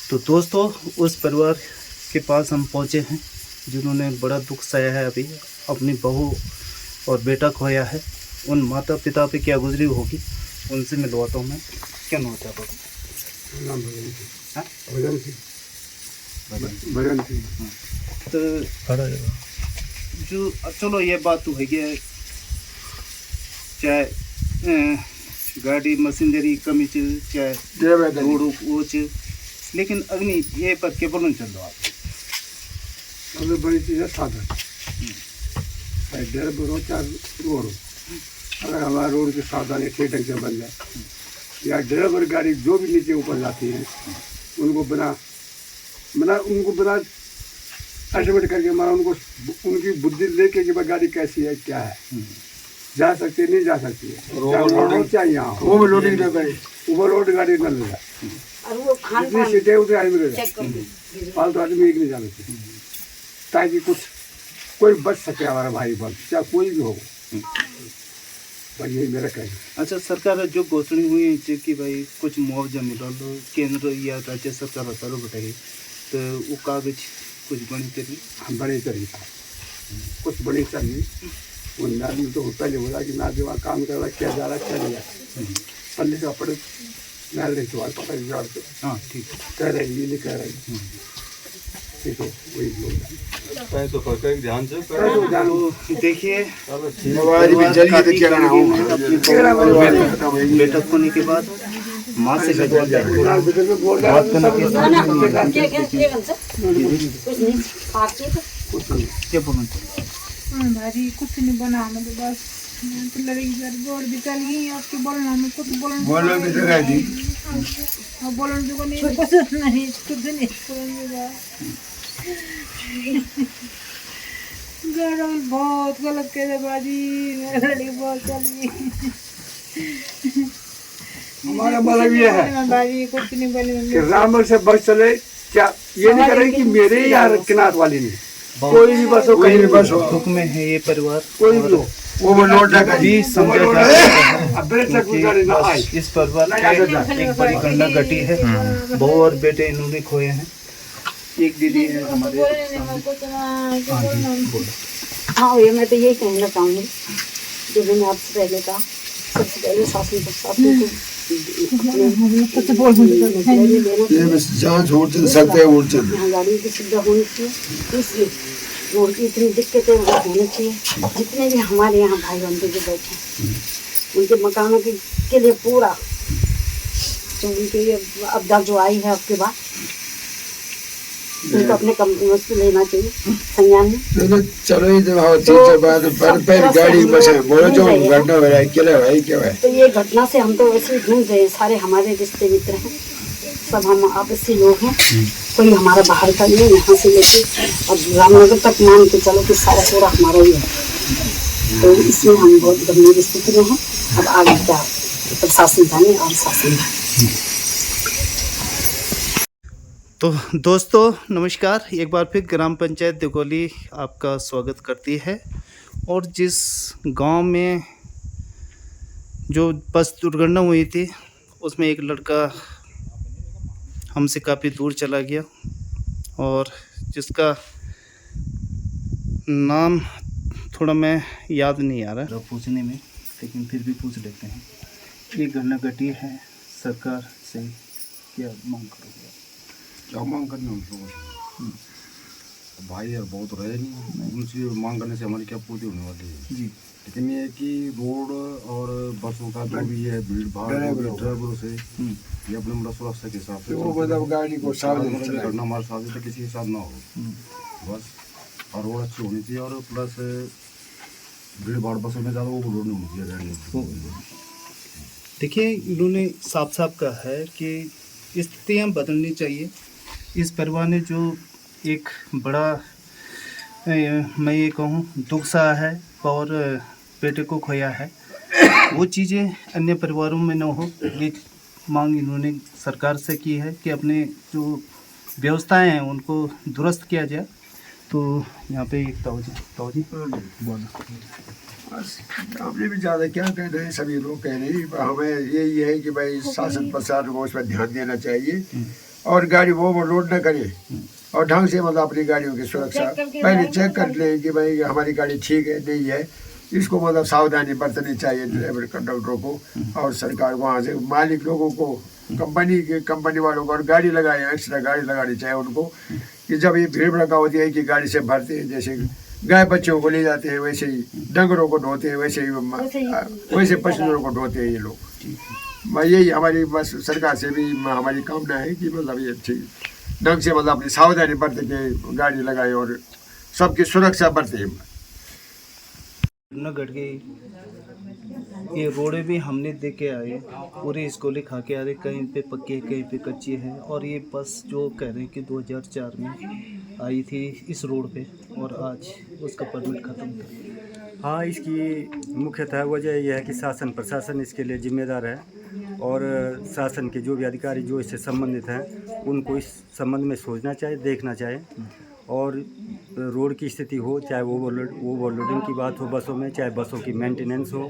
तो दोस्तों उस परिवार के पास हम पहुँचे हैं जिन्होंने बड़ा दुख सहा है, अभी अपनी बहू और बेटा खोया है। उन माता पिता पे क्या गुजरी होगी उनसे मिलवाता हूँ मैं। क्या नाम होता है भजन सिंह। तो जो चलो ये बात तो है कि चाहे गाड़ी मशीनरी कमी चीज चाहे रोड वो चीज, लेकिन अग्नि ये पर के बोलन चल रहा सबसे बड़ी चीज़ है साधन। डेढ़ बरो चार रोड, अगर हमारा रोड के साधन है ठीक ढंग से बन जाए, या ड्राइवर गाड़ी जो भी नीचे ऊपर जाती है उनको बिना एस्टिमेट करके हमारा उनको उनकी बुद्धि लेके कि भाई गाड़ी कैसी है क्या है, जा सकती है नहीं जा सकती है, चाहिए यहाँ ओवरलोड गाड़ी न ले जाए, जितनी सीटें उतनी आदमी ले जाए, फालतू आदमी एक नहीं जाना चाहिए, ताकि कुछ कोई बच सके हमारा भाई बन चाहे कोई भी हो। यही मेरा कहना। अच्छा, सरकार जो घोषणा हुई है कि भाई कुछ मुआवजा मिला लो केंद्र या राज्य सरकार तरफ बताई, तो वो कागज कुछ बनी चली हम बड़े चलिए कुछ बड़ी चलिए वो नाम तो पहले बोला कि ना जो वहाँ काम कर रहा क्या जा रहा क्या नहीं जा रहा, पन्ने का पड़े नाल रही सवाल पता जुगाड़ से। हाँ ठीक कह रही ये नहीं कह रही, ठीक है वही लोग तो ध्यान से देखिए बेटा खोने के बाद माँ से क्या बोलना भारी कुछ नहीं बना हमें तो बस तो लड़की सर बोल भी चल गई आपके बोलना हमें कुछ बोलना की जगह दी बोलने जो नहीं कुछ नहीं गरम बहुत गलत कह दे बाजी, मेरी लड़की बहुत चली हमारा मतलब ये है बाजी कुछ नहीं बने कि रामबल से बस चले, क्या ये नहीं कर रही कि मेरे या किनार वाली नहीं, कोई भी बस हो कहीं भी बस हो, दुख में है ये परिवार, कोई भी हो ओवरलोड भी समझा जा सकता है। इस परिवार में एक बड़ी घटना घटी है, बहू और बेटे इन्होंने खोए हैं। एक दीदी है हमारे। हाँ ये मैं तो यही कहना चाहूँगी जो मैंने आपसे पहले कहा, सबसे पहले शासन प्रशासन को गाड़ी की सुविधा होनी चाहिए, इसलिए रोड की इतनी दिक्कतें होनी चाहिए। जितने भी हमारे यहाँ भाई बंधु जो बैठे उनके मकानों के लिए पूरा जो उनकी आपदा जो आई है आपके बाद उनको अपने कंपनी से लेना चाहिए संज्ञान में। चलो ही तो बात पर गाड़ी बस बोलो जो घटना हो रहा है क्या है। तो ये घटना से हम तो वैसे ही ढूंढ रहे हैं, सारे हमारे रिश्ते मित्र हैं, सब हम आपसी लोग हैं, कोई हमारा बाहर का नहीं है। यहाँ से लेके और रामनगर तक मान के चलो कि सारा पूरा हमारा ही है, तो इसमें हम बहुत गंभीर स्थिति में हैं। अब आगे क्या प्रशासन जाने और शासन। तो दोस्तों नमस्कार, एक बार फिर ग्राम पंचायत दिगोली आपका स्वागत करती है। और जिस गांव में जो बस दुर्घटना हुई थी उसमें एक लड़का हमसे काफ़ी दूर चला गया और जिसका नाम थोड़ा मैं याद नहीं आ रहा पूछने में, लेकिन फिर भी पूछ लेते हैं। ये घटना घटी है, सरकार से क्या मांग करोगे? क्या मांग करनी उनको? भाई यार बहुत रहे नहीं, उनसे मांग करने से हमारी क्या पूर्ति होने वाली है जी। लेकिन ये कि रोड और बसों का जो भी है भीड़ भाड़ ड्राइवरों से ये अपने मतलब सुरक्षा के हिसाब से गाड़ी को घटना हमारे साथ तो किसी के साथ ना हो बस। और रोड अच्छी होनी चाहिए और प्लस भीड़ भाड़ बसों में ज़्यादा ओवरलोड नहीं होनी चाहिए। देखिए इन्होंने साफ साफ कहा है कि स्थितियाँ बदलनी चाहिए। इस परिवार ने जो एक बड़ा मैं ये कहूँ दुख सहा है और बेटे को खोया है, वो चीज़ें अन्य परिवारों में न हो, ये मांग इन्होंने सरकार से की है कि अपने जो व्यवस्थाएं हैं उनको दुरुस्त किया जाए। तो यहाँ पे एक ताऊजी बोला आपने भी ज़्यादा क्या कह रहे हैं, सभी लोग कह रहे हैं हमें यही है कि भाई शासन प्रशासन को उस पर ध्यान देना चाहिए और गाड़ी वो ओवरलोड न करे और ढंग से मतलब अपनी गाड़ियों की सुरक्षा पहले चेक कर ले कि भाई हमारी गाड़ी ठीक है नहीं है। इसको मतलब सावधानी बरतनी चाहिए ड्राइवर कंडक्टरों को और सरकार वहाँ से मालिक लोगों को कंपनी वालों को और गाड़ी लगाए एक्स्ट्रा गाड़ी लगानी चाहिए उनको कि जब ये भीड़ भड़का होती है कि गाड़ी से भरते हैं, जैसे गाय बच्चों को ले जाते हैं वैसे ही डंगरों को ढोते हैं वैसे पशुओं को ढोते हैं ये लोग। मैं यही हमारी बस सरकार से भी हमारी कामना है कि मतलब ये अच्छी ढंग से मतलब अपनी सावधानी बरत के गाड़ी लगाए और सबकी सुरक्षा बरते। न घट गई ये रोडें भी हमने देख के आए, पूरी स्कूलें खा के आ रहे, कहीं पे पक्की है कहीं पे कच्ची है। और ये बस जो कह रहे हैं कि 2004 में आई थी इस रोड पे और आज उसका परमिट ख़त्म। हाँ, इसकी मुख्यतः वजह यह है कि शासन प्रशासन इसके लिए जिम्मेदार है और शासन के जो भी अधिकारी जो इससे संबंधित हैं उनको इस संबंध में सोचना चाहिए, देखना चाहिए। और रोड की स्थिति हो, चाहे ओवरलोडिंग की बात हो बसों में, चाहे बसों की मेंटेनेंस हो,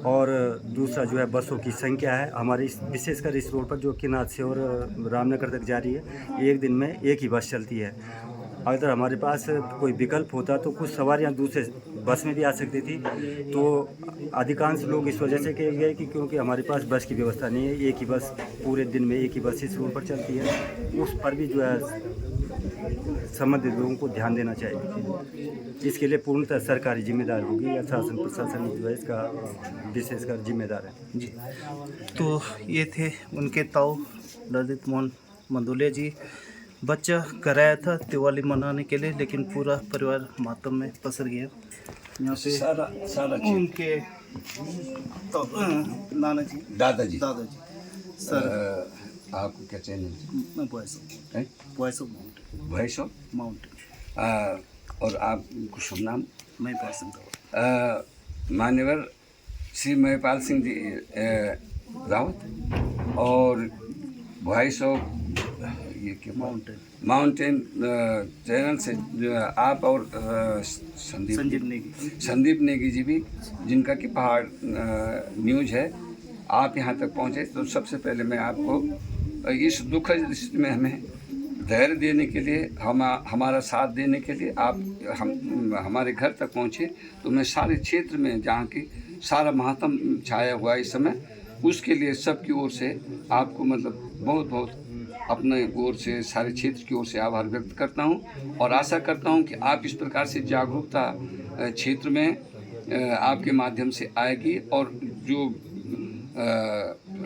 और दूसरा जो है बसों की संख्या है हमारी विशेषकर इस रोड पर जो किनार से और रामनगर तक जा रही है, एक दिन में एक ही बस चलती है। अगर हमारे पास कोई विकल्प होता तो कुछ सवारियां दूसरे बस में भी आ सकती थी। तो अधिकांश लोग इस वजह से कह गए कि क्योंकि हमारे पास बस की व्यवस्था नहीं है, एक ही बस पूरे दिन में एक ही बस इस रोड पर चलती है, उस पर भी जो है संबंधित लोगों को ध्यान देना चाहिए। इसके लिए पूर्णतः सरकारी जिम्मेदार होगी या शासन प्रशासन जो है इसका विशेषकर जिम्मेदार है जी। तो ये थे उनके ताऊ ललित मोहन मंदोलिया जी। बच्चा कराया था दिवाली मनाने के लिए, लेकिन पूरा परिवार मातम में पसर गया। यहाँ पे सारा उनके नाना जी दादाजी सर आपको क्या चाहिए? Voice of mountain. और आपको शुभ नाम? महिपाल सिंह मान्यवर श्री महिपाल सिंह जी रावत और वॉइस ऑफ ये क्या माउंटेन चैनल से आप और संदीप नेगी जी भी, जिनका कि पहाड़ न्यूज़ है, आप यहाँ तक पहुँचे। तो सबसे पहले मैं आपको इस दुखद स्थिति में हमें धैर्य देने के लिए, हमारा साथ देने के लिए आप हमारे घर तक पहुँचे। तो मैं सारे क्षेत्र में जहाँ की सारा मातम छाया हुआ इस समय, उसके लिए सबकी ओर से आपको मतलब बहुत बहुत अपने ओर से सारे क्षेत्र की ओर से आभार व्यक्त करता हूं। और आशा करता हूं कि आप इस प्रकार से जागरूकता क्षेत्र में आपके माध्यम से आएगी और जो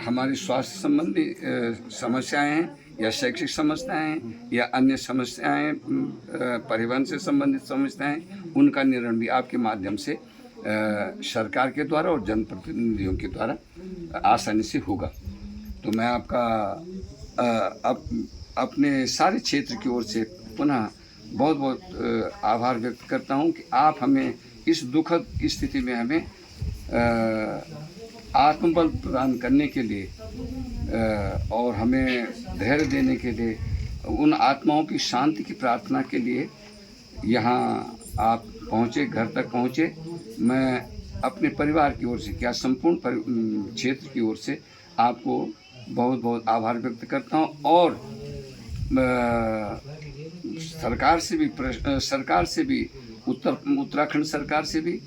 हमारी स्वास्थ्य संबंधी समस्याएं हैं या शैक्षिक समस्याएं हैं या अन्य समस्याएं, परिवहन से संबंधित समस्याएं, उनका निर्णय भी आपके माध्यम से सरकार के द्वारा और जनप्रतिनिधियों के द्वारा आसानी से होगा। तो मैं आपका अपने सारे क्षेत्र की ओर से पुनः बहुत बहुत आभार व्यक्त करता हूं कि आप हमें इस दुखद स्थिति में हमें आत्मबल प्रदान करने के लिए और हमें धैर्य देने के लिए, उन आत्माओं की शांति की प्रार्थना के लिए यहाँ आप पहुँचे, घर तक पहुँचे। मैं अपने परिवार की ओर से क्या संपूर्ण क्षेत्र की ओर से आपको बहुत बहुत आभार व्यक्त करता हूँ। और सरकार से भी उत्तराखंड सरकार से भी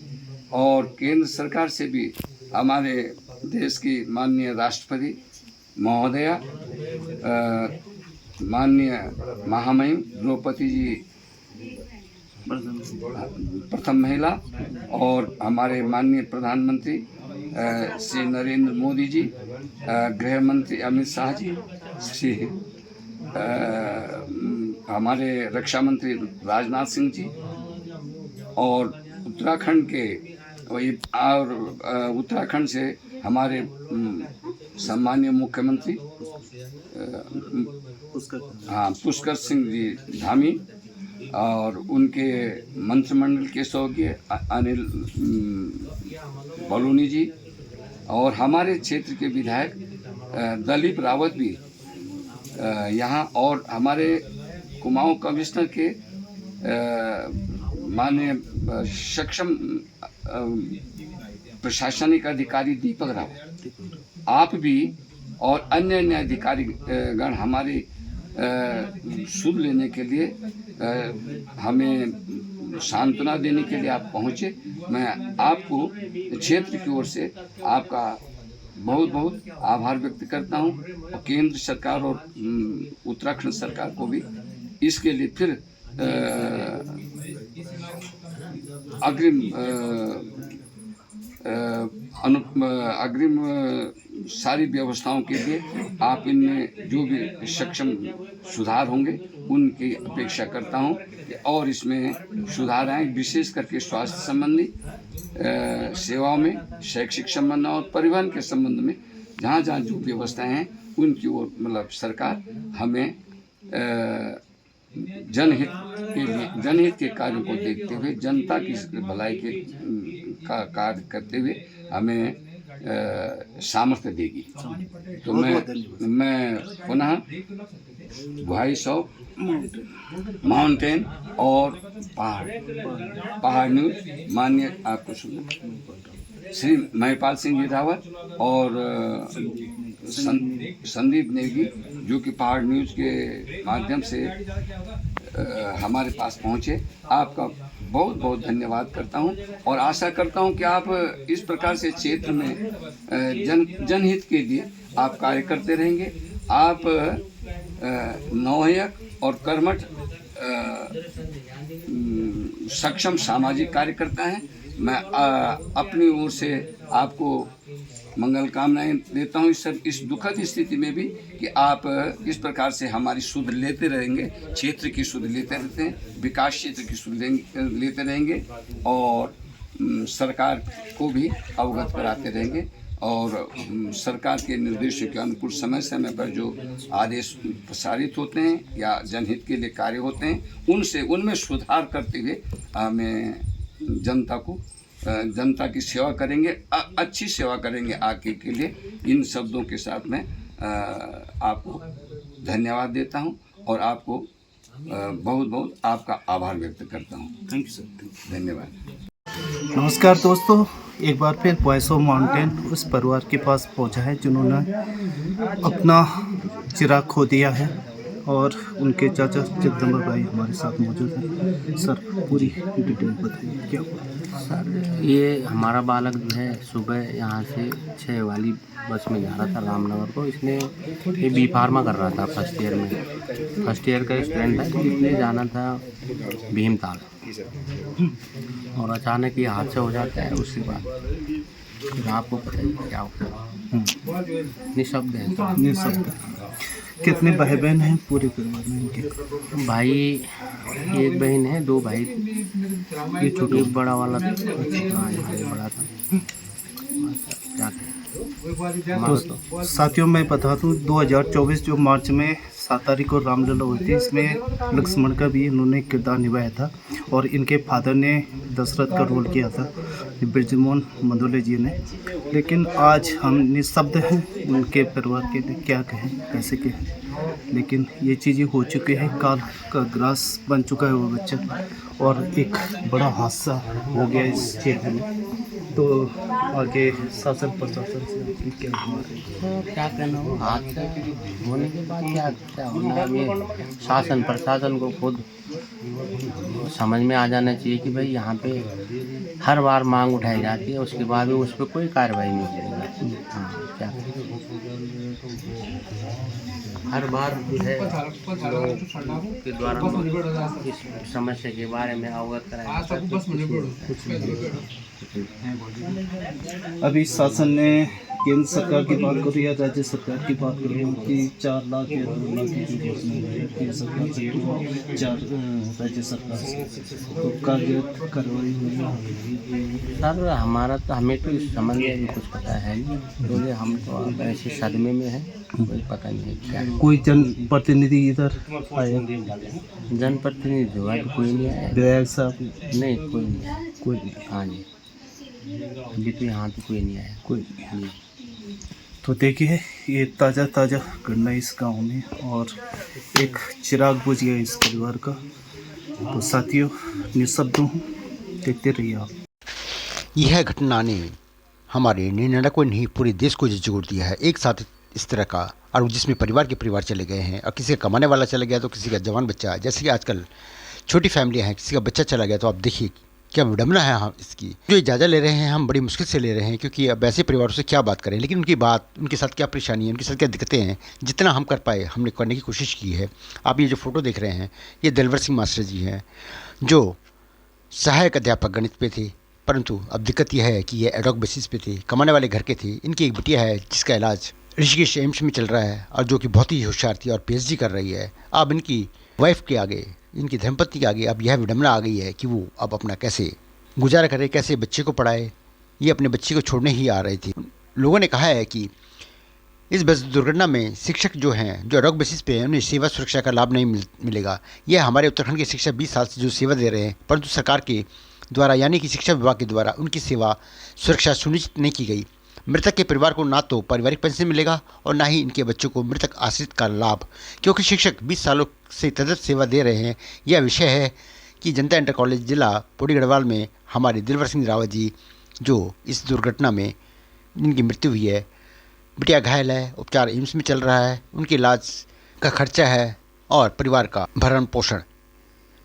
और केंद्र सरकार से भी, हमारे देश की माननीय राष्ट्रपति महोदया, माननीय महामहिम द्रौपदी जी प्रथम महिला, और हमारे माननीय प्रधानमंत्री श्री नरेंद्र मोदी जी, गृह मंत्री अमित शाह जी, श्री हमारे रक्षा मंत्री राजनाथ सिंह जी, और उत्तराखंड के और उत्तराखंड से हमारे सम्मानीय मुख्यमंत्री पुष्कर सिंह जी धामी और उनके मंत्रिमंडल के सदस्य अनिल बलूनी जी, और हमारे क्षेत्र के विधायक दलीप रावत भी यहाँ, और हमारे कुमाऊं कमिश्नर के माननीय सक्षम प्रशासनिक अधिकारी दीपक रावत, आप भी और अन्य अधिकारी गण हमारे सुध लेने के लिए हमें सांत्वना देने के लिए आप पहुँचे। मैं आपको क्षेत्र की ओर से आपका बहुत बहुत आभार व्यक्त करता हूँ और केंद्र सरकार और उत्तराखंड सरकार को भी इसके लिए फिर अग्रिम सारी व्यवस्थाओं के लिए आप इनमें जो भी सक्षम सुधार होंगे उनकी अपेक्षा करता हूं कि और इसमें सुधार आए, विशेष करके स्वास्थ्य संबंधी सेवाओं में, शैक्षिक संबंध और परिवहन के संबंध में जहाँ जहाँ जो व्यवस्थाएं हैं उनकी ओर मतलब सरकार हमें जनहित के कार्यों को देखते हुए, जनता की भलाई के का कार्य करते हुए हमें सामर्थ्य देगी। तो मैं पुनः वॉइस ऑफ माउंटेन और पहाड़ न्यूज माननीय आपको सुना श्री महिपाल सिंह जी रावत और संदीप नेगी जो कि पहाड़ न्यूज के माध्यम से हमारे पास पहुँचे, आपका बहुत बहुत धन्यवाद करता हूं और आशा करता हूं कि आप इस प्रकार से क्षेत्र में जनहित के लिए आप कार्य करते रहेंगे। आप नौहयक और कर्मठ सक्षम सामाजिक कार्यकर्ता हैं। मैं अपनी ओर से आपको मंगल कामनाएं देता हूँ इस दुखद स्थिति में भी कि आप इस प्रकार से हमारी सुध लेते रहेंगे, क्षेत्र की सुध लेते रहते हैं, विकास क्षेत्र की सुध लेते रहेंगे और सरकार को भी अवगत कराते रहेंगे और सरकार के निर्देशों के अनुकूल समय समय पर जो आदेश प्रसारित होते हैं या जनहित के लिए कार्य होते हैं उनमें सुधार करते हुए हमें जनता की सेवा करेंगे, अच्छी सेवा करेंगे आगे के लिए। इन शब्दों के साथ मैं आपको धन्यवाद देता हूं और आपको बहुत बहुत आपका आभार व्यक्त करता हूं। थैंक यू सर, धन्यवाद। नमस्कार दोस्तों, एक बार फिर वॉइस ऑफ माउंटेन उस परिवार के पास पहुंचा है जिन्होंने अपना चिराग खो दिया है और उनके चाचा जगदम्बा भाई हमारे साथ मौजूद हैं। सर पूरी डिटेल बताइए क्या हुआ। सर ये हमारा बालक जो है सुबह यहाँ से 6 वाली बस में जा रहा था रामनगर को। इसने ये बी फार्मा कर रहा था फर्स्ट ईयर में, फर्स्ट ईयर का स्टूडेंट था। तो इसने जाना था भीमताल और अचानक ये हादसा हो जाता है। उसके बाद फिर आपको पता ही क्या होगा, निशब्द है। निशब्द। कितने भाई बहन हैं पूरे परिवार में इनके? भाई एक बहन है, 2 भाई, ये छोटे एक बड़ा वाला था। हाँ ये बड़ा था। क्या तो साथियों मैं बता दूं 2024 जो मार्च में 7 तारीख को रामलीला हुई थी, इसमें लक्ष्मण का भी इन्होंने किरदार निभाया था और इनके फादर ने दशरथ का रोल किया था ब्रजमोहन मधोले जी ने। लेकिन आज हम निशब्द हैं, उनके परिवार के लिए क्या कहें कैसे कहें, लेकिन ये चीज़ें हो चुकी है, काल का ग्रास बन चुका है वो बच्चा और एक बड़ा हादसा हो गया इस क्षेत्र में। तो आगे शासन प्रशासन से आपकी क्या गुहार है? क्या कहना हो, हादसा होने के बाद क्या होना है, ये शासन प्रशासन को खुद समझ में आ जाना चाहिए कि भाई यहाँ पे हर बार मांग उठाई जाती है, उसके बाद भी उस पर कोई कार्रवाई नहीं की जाती। हाँ क्या हर बार जो है लोगों के द्वारा इस समस्या के बारे में अवगत कराया जाता है। अभी शासन ने केंद्र सरकार की बात करूँ या राज्य सरकार की बात करूँ कि 4 लाख या 2 लाख की जो घोषणा है केंद्र सरकार से 4 राज्य सरकार से, तो कार्रवाई हुई सर हमारा तो हमें तो इस संबंध में कुछ पता है नहीं, क्योंकि हम तो अब ऐसे सदमे में हैं, कोई पता नहीं है क्या है। कोई जनप्रतिनिधि इधर आया? जनप्रतिनिधि जो है कोई नहीं आया। विधायक साहब? नहीं कोई नहीं आया। कोई नहीं। हाँ जी अभी तो यहाँ तो कोई नहीं आया। कोई नहीं। तो देखिए ये ताज़ा घटना इस गांव में और एक चिराग बुझ गया इस परिवार का। तो साथियों निशब्द हूँ, देखते रहिए आप। यह घटना ने हमारे निर्णय को नहीं पूरे देश को झिझकोड़ दिया है। एक साथ इस तरह का, और जिसमें परिवार के परिवार चले गए हैं, और किसी का कमाने वाला चला गया तो किसी का जवान बच्चा, जैसे कि आजकल छोटी फैमिलियाँ हैं, किसी का बच्चा चला गया तो आप देखिए क्या विडम्बना है। हम इसकी जो इजाज़त ले रहे हैं हम बड़ी मुश्किल से ले रहे हैं, क्योंकि अब ऐसे परिवारों से क्या बात करें, लेकिन उनके साथ क्या परेशानी है, उनके साथ क्या दिक्कतें हैं, जितना हम कर पाए हमने करने की कोशिश की है। आप ये जो फ़ोटो देख रहे हैं ये दिलवर सिंह मास्टर जी हैं, जो सहायक अध्यापक गणित पे थे, परंतु अब दिक्कत यह है कि ये एडॉक बेसिस पे थे, कमाने वाले घर के थे। इनकी एक बिटिया है जिसका इलाज ऋषिकेश एम्स में चल रहा है, और जो कि बहुत ही होशियार थी और PhD कर रही है। अब इनकी वाइफ के आगे, इनकी धर्मपत्नी के आगे अब यह विडम्बना आ गई है कि वो अब अपना कैसे गुजारा करे, कैसे बच्चे को पढ़ाए। ये अपने बच्चे को छोड़ने ही आ रही थी। लोगों ने कहा है कि इस बस दुर्घटना में शिक्षक जो हैं, जो एडॉक बेसिस पे हैं, उन्हें सेवा सुरक्षा का लाभ नहीं मिलेगा। यह हमारे उत्तराखंड के शिक्षक 20 साल से जो सेवा दे रहे हैं, परंतु सरकार के द्वारा यानी कि शिक्षा विभाग के द्वारा उनकी सेवा सुरक्षा सुनिश्चित नहीं की गई। मृतक के परिवार को ना तो पारिवारिक पेंशन मिलेगा और ना ही इनके बच्चों को मृतक आश्रित का लाभ, क्योंकि शिक्षक 20 सालों से तदर्थ सेवा दे रहे हैं। यह विषय है कि जनता इंटर कॉलेज जिला पौड़ी गढ़वाल में हमारे दिलवर सिंह रावत जी, जो इस दुर्घटना में जिनकी मृत्यु हुई है, बिटिया घायल है, उपचार एम्स में चल रहा है, उनके इलाज का खर्चा है और परिवार का भरण पोषण।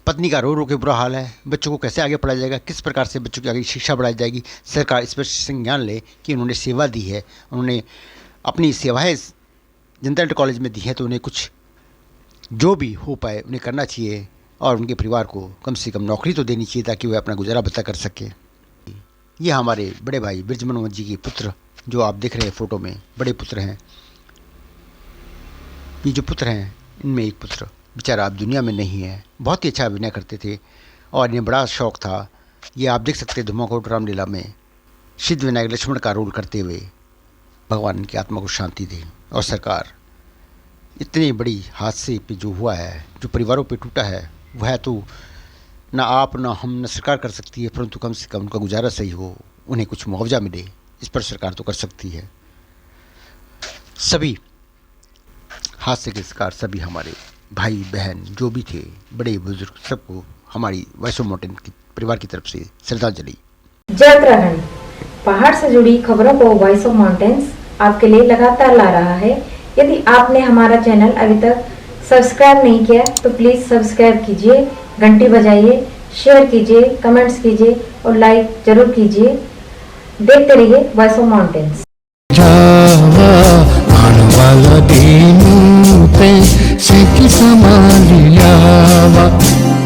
पत्नी का रो रो के बुरा हाल है। बच्चों को कैसे आगे पढ़ाया जाएगा, किस प्रकार से बच्चों की आगे शिक्षा बढ़ाई जाएगी। सरकार इस पर संज्ञान ले कि उन्होंने सेवा दी है, उन्होंने अपनी सेवाएं जनता इंटर कॉलेज में दी हैं, तो उन्हें कुछ जो भी हो पाए उन्हें करना चाहिए, और उनके परिवार को कम से कम नौकरी तो देनी चाहिए ताकि वे अपना गुजारा भत्ता कर सकें। ये हमारे बड़े भाई बिरज मनोहर जी के पुत्र, जो आप देख रहे हैं फ़ोटो में, बड़े पुत्र हैं। ये जो पुत्र हैं, इनमें एक पुत्र बेचारा अब दुनिया में नहीं है। बहुत ही अच्छा अभिनय करते थे और इन्हें बड़ा शौक़ था। ये आप देख सकते हैं धुमाकोट रामलीला में सिद्ध विनायक लक्ष्मण का रोल करते हुए। भगवान इनकी आत्मा को शांति दे। और सरकार इतनी बड़ी हादसे पे जो हुआ है, जो परिवारों पे टूटा है, वह तो ना आप ना हम ना सरकार कर सकती है, परंतु कम से कम उनका गुजारा सही हो, उन्हें कुछ मुआवजा मिले, इस पर सरकार तो कर सकती है। सभी हादसे के शिकार सभी हमारे भाई बहन जो भी थे, बड़े बुजुर्ग, सबको हमारी वॉइस ऑफ माउंटेन की परिवार की तरफ से श्रद्धांजलि। जय उत्तराखंड। पहाड़ से जुड़ी खबरों को वॉइस ऑफ माउंटेन्स आपके लिए लगातार ला रहा है। यदि आपने हमारा चैनल अभी तक सब्सक्राइब नहीं किया तो प्लीज सब्सक्राइब कीजिए, घंटी बजाइए, शेयर कीजिए, कमेंट्स कीजिए और लाइक जरूर कीजिए। देखते रहिए voice of mountains.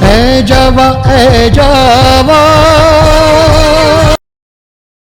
A Java